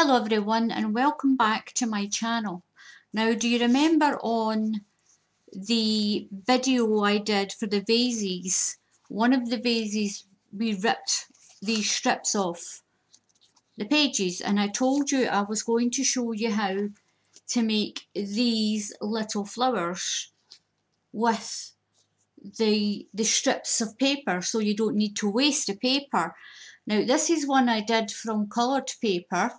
Hello everyone and welcome back to my channel. Now, do you remember on the video I did for the vases, one of the vases we ripped these strips off the pages, and I told you I was going to show you how to make these little flowers with the strips of paper, so you don't need to waste the paper. Now this is one I did from coloured paper.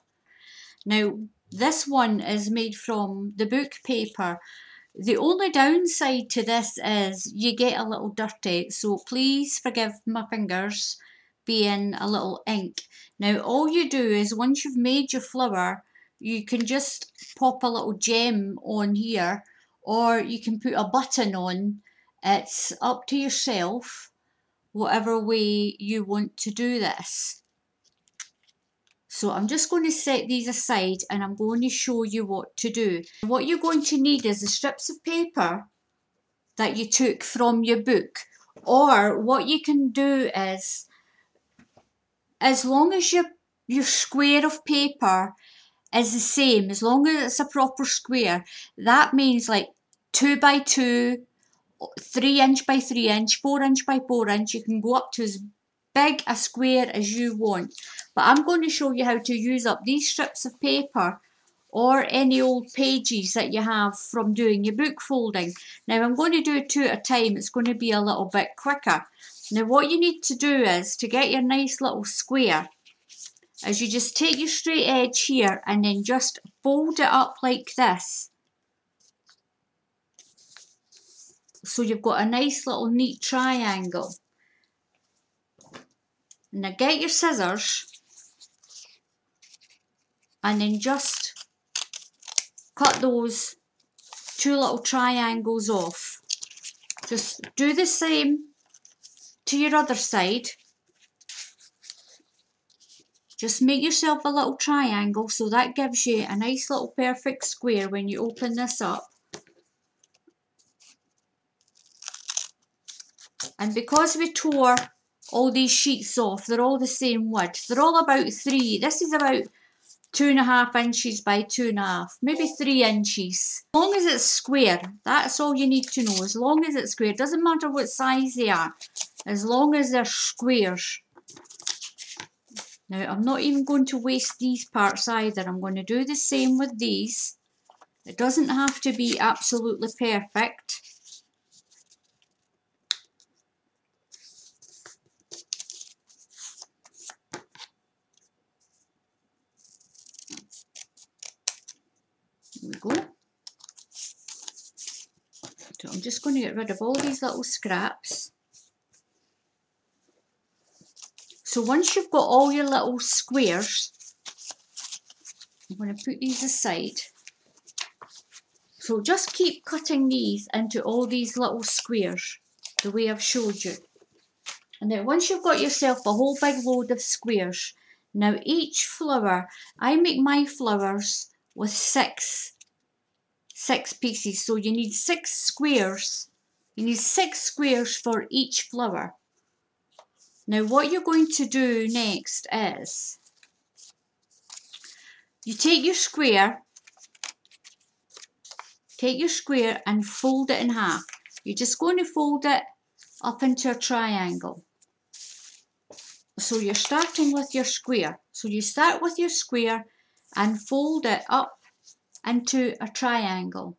Now, this one is made from the book paper. The only downside to this is you get a little dirty, so please forgive my fingers being a little ink. Now, all you do is once you've made your flower, you can just pop a little gem on here, or you can put a button on. It's up to yourself, whatever way you want to do this. So I'm just going to set these aside and I'm going to show you what to do. What you're going to need is the strips of paper that you took from your book. Or what you can do is, as long as your square of paper is the same, as long as it's a proper square, that means like 2 by 2, 3 inch by 3 inch, 4 inch by 4 inch, you can go up to as big a square as you want. But I'm going to show you how to use up these strips of paper or any old pages that you have from doing your book folding. Now I'm going to do 2 at a time, it's going to be a little bit quicker. Now what you need to do is, to get your nice little square, is you just take your straight edge here and then just fold it up like this. So you've got a nice little neat triangle. Now get your scissors and then just cut those 2 little triangles off. Just do the same to your other side. Just make yourself a little triangle, so that gives you a nice little perfect square when you open this up. And because we tore all these sheets off, they're all the same width. They're all about 3. This is about 2.5 inches by 2.5, maybe 3 inches. As long as it's square, that's all you need to know. As long as it's square, doesn't matter what size they are, as long as they're squares. Now I'm not even going to waste these parts either. I'm going to do the same with these. It doesn't have to be absolutely perfect. There we go. So I'm just going to get rid of all these little scraps. So once you've got all your little squares, I'm going to put these aside. So just keep cutting these into all these little squares, the way I've showed you. And then once you've got yourself a whole big load of squares, now each flower, I make my flowers with six pieces. So you need 6 squares. You need 6 squares for each flower. Now what you're going to do next is, you take your square and fold it in half. You're just going to fold it up into a triangle. So you're starting with your square. So you start with your square and fold it up into a triangle.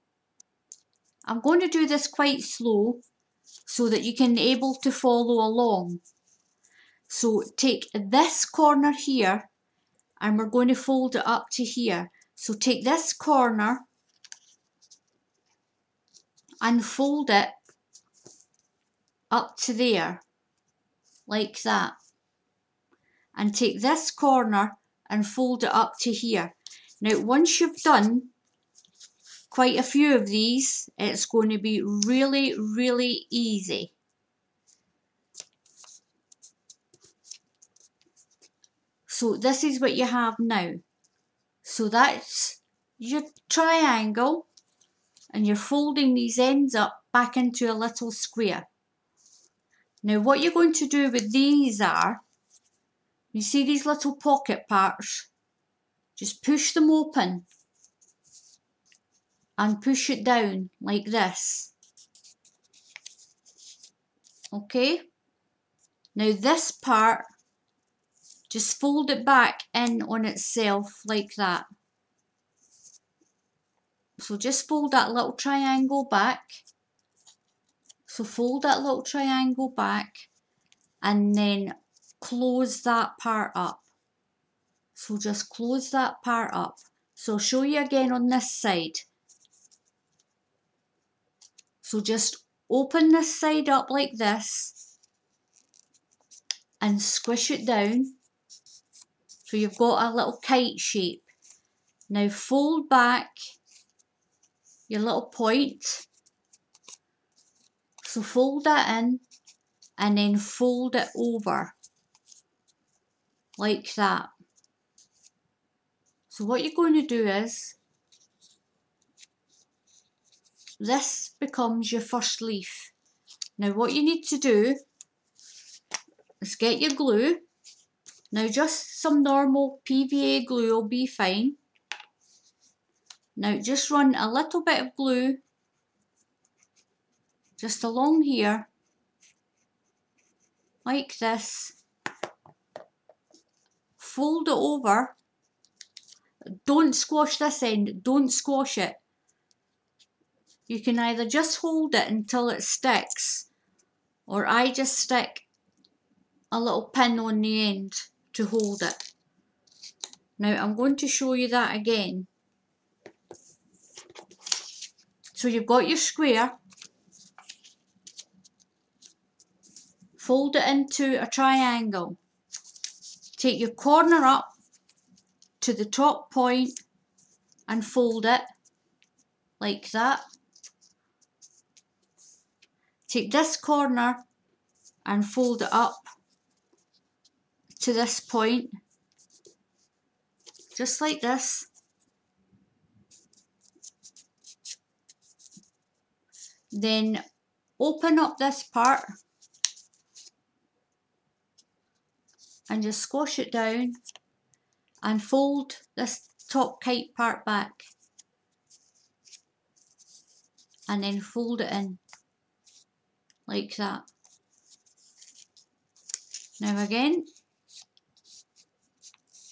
I'm going to do this quite slow so that you can be able to follow along. So take this corner here and we're going to fold it up to here. So take this corner and fold it up to there, like that. And take this corner and fold it up to here. Now once you've done quite a few of these, it's going to be really, really easy. So this is what you have now. So that's your triangle, and you're folding these ends up back into a little square. Now what you're going to do with these are, you see these little pocket parts? Just push them open and push it down like this. Okay? Now this part, just fold it back in on itself like that. So just fold that little triangle back. So fold that little triangle back and then close that part up. So just close that part up. So I'll show you again on this side. So just open this side up like this and squish it down. So you've got a little kite shape. Now fold back your little point. So fold that in and then fold it over like that. So what you're going to do is, this becomes your first leaf. Now what you need to do is get your glue. Now just some normal PVA glue will be fine. Now just run a little bit of glue just along here, like this. Fold it over. Don't squash this end, don't squash it. You can either just hold it until it sticks, or I just stick a little pin on the end to hold it. Now I'm going to show you that again. So you've got your square, fold it into a triangle, take your corner up to the top point and fold it like that. Take this corner and fold it up to this point, just like this. Then open up this part and just squash it down and fold this top kite part back and then fold it in like that. Now again,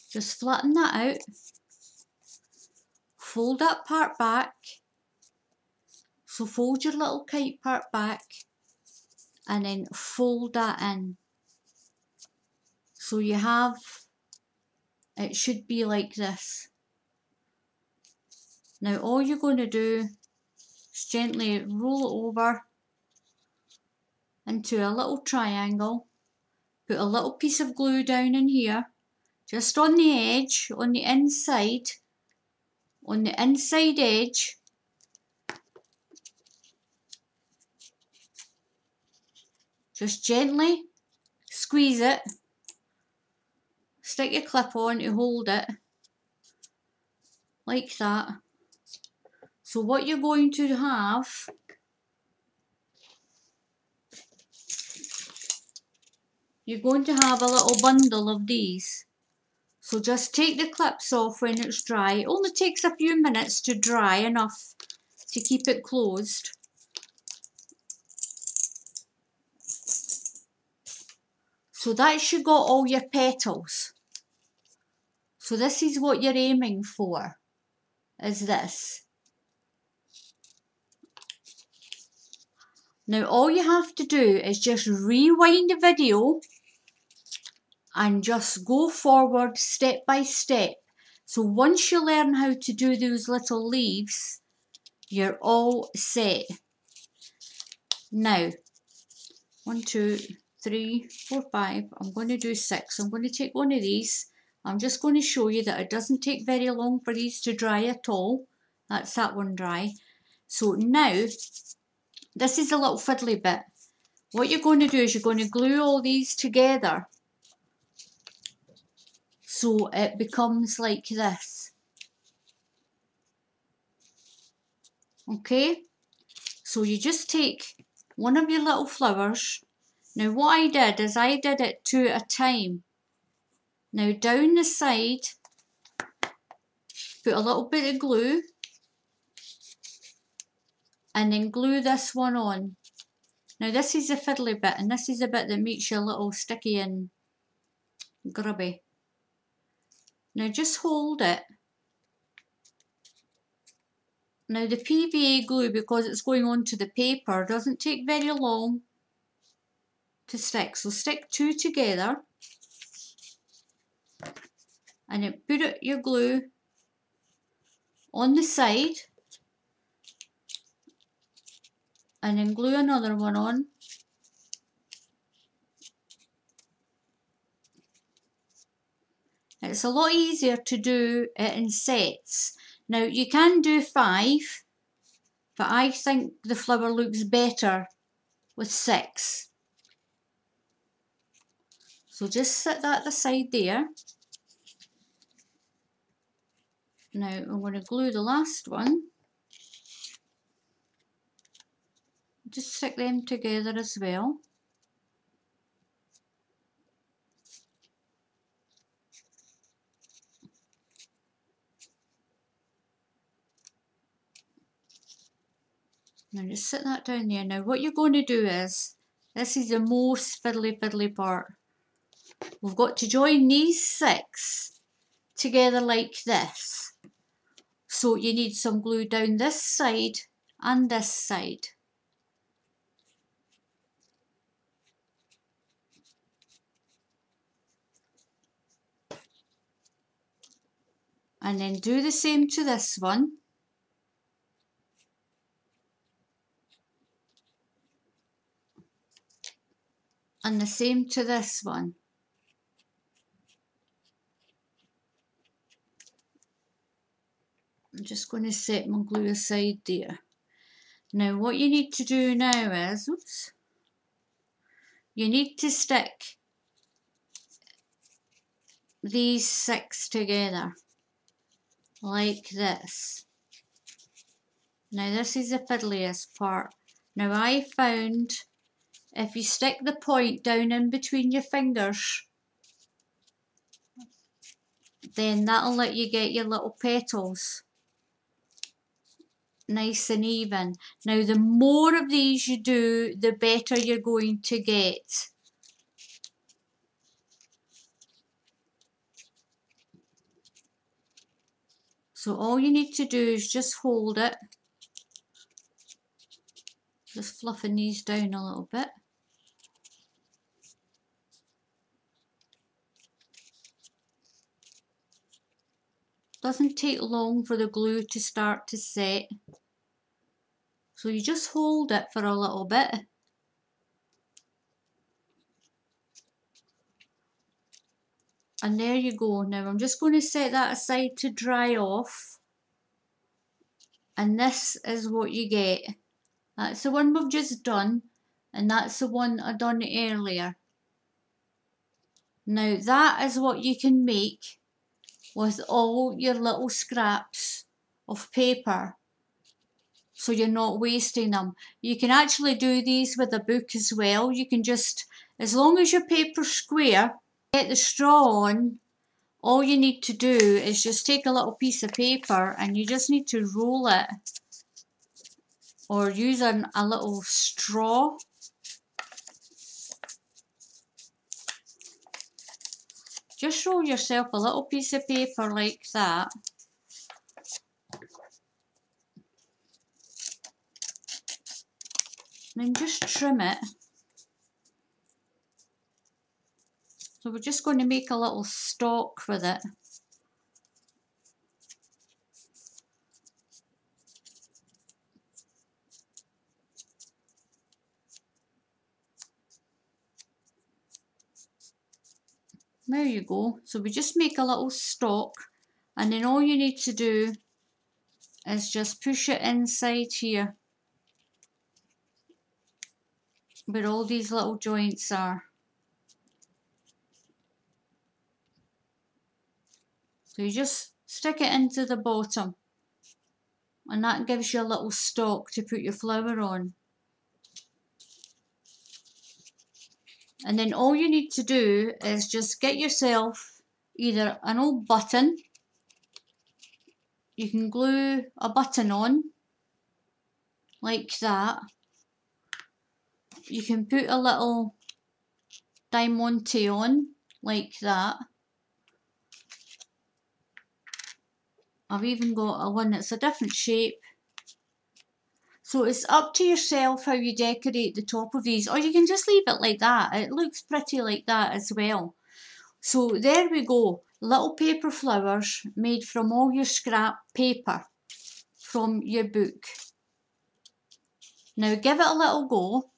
just flatten that out, fold that part back. So fold your little kite part back and then fold that in. So you have, it should be like this. Now all you're going to do is gently roll it over into a little triangle. Put a little piece of glue down in here, just on the edge, on the inside edge. Just gently squeeze it. Stick your clip on to hold it like that. So what you're going to have, you're going to have a little bundle of these. So just take the clips off when it's dry. It only takes a few minutes to dry, enough to keep it closed. So that's you got all your petals. So this is what you're aiming for, is this. Now all you have to do is just rewind the video and just go forward step by step. So once you learn how to do those little leaves, you're all set. Now, 1, 2, 3, 4, 5, I'm going to do 6. I'm going to take one of these. I'm just going to show you that it doesn't take very long for these to dry at all. That's that one dry. So now, this is a little fiddly bit. What you're going to do is you're going to glue all these together so it becomes like this. Okay? So you just take one of your little flowers. Now what I did is I did it 2 at a time. Now down the side, put a little bit of glue and then glue this one on. Now this is the fiddly bit, and this is the bit that makes you a little sticky and grubby. Now just hold it. Now the PVA glue, because it's going onto the paper, doesn't take very long to stick. So stick two together and then put your glue on the side and then glue another one on. It's a lot easier to do it in sets. Now you can do 5, but I think the flower looks better with 6. So just set that aside there. Now I'm going to glue the last one. Just stick them together as well. Now just sit that down there. Now what you're going to do is, this is the most fiddly part. We've got to join these 6 together like this. So you need some glue down this side and this side. And then do the same to this one. And the same to this one. I'm just going to set my glue aside there. Now what you need to do now is, oops, you need to stick these 6 together like this. Now this is the fiddliest part. Now I found if you stick the point down in between your fingers, then that'll let you get your little petals nice and even. Now the more of these you do, the better you're going to get. So all you need to do is just hold it. Just fluffing these down a little bit. Doesn't take long for the glue to start to set. So you just hold it for a little bit. And there you go. Now I'm just going to set that aside to dry off. And this is what you get. That's the one we've just done. And that's the one I done earlier. Now that is what you can make with all your little scraps of paper, so you're not wasting them. You can actually do these with a book as well. You can just, as long as your paper's square, get the straw on, all you need to do is just take a little piece of paper and you just need to roll it, or use a little straw. Just roll yourself a little piece of paper like that. And then just trim it. So we're just going to make a little stalk with it. There you go. So we just make a little stalk, and then all you need to do is just push it inside here where all these little joints are. So you just stick it into the bottom, and that gives you a little stalk to put your flower on. And then all you need to do is just get yourself either an old button you can glue a button on like that. You can put a little diamante on like that. I've even got a one that's a different shape. So it's up to yourself how you decorate the top of these, or you can just leave it like that. It looks pretty like that as well. So there we go, little paper flowers made from all your scrap paper from your book. Now give it a little go.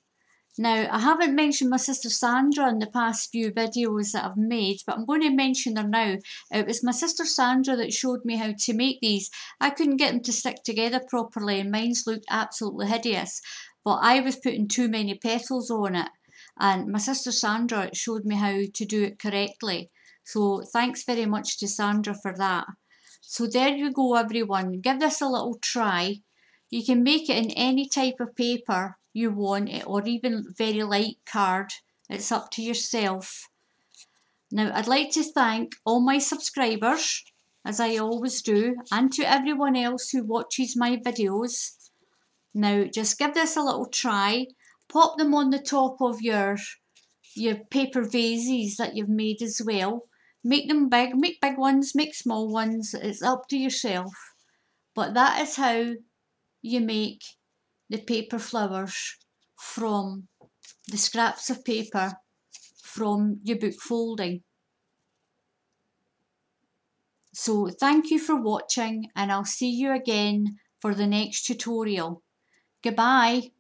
Now I haven't mentioned my sister Sandra in the past few videos that I've made, but I'm going to mention her now. It was my sister Sandra that showed me how to make these. I couldn't get them to stick together properly and mine's looked absolutely hideous, but I was putting too many petals on it, and my sister Sandra showed me how to do it correctly. So thanks very much to Sandra for that. So there you go everyone, give this a little try. You can make it in any type of paper you want, or even very light card. It's up to yourself. Now I'd like to thank all my subscribers, as I always do, and to everyone else who watches my videos. Now just give this a little try. Pop them on the top of your paper vases that you've made as well. Make them big, make big ones, make small ones. It's up to yourself. But that is how you make the paper flowers from the scraps of paper from your book folding. So thank you for watching, and I'll see you again for the next tutorial. Goodbye.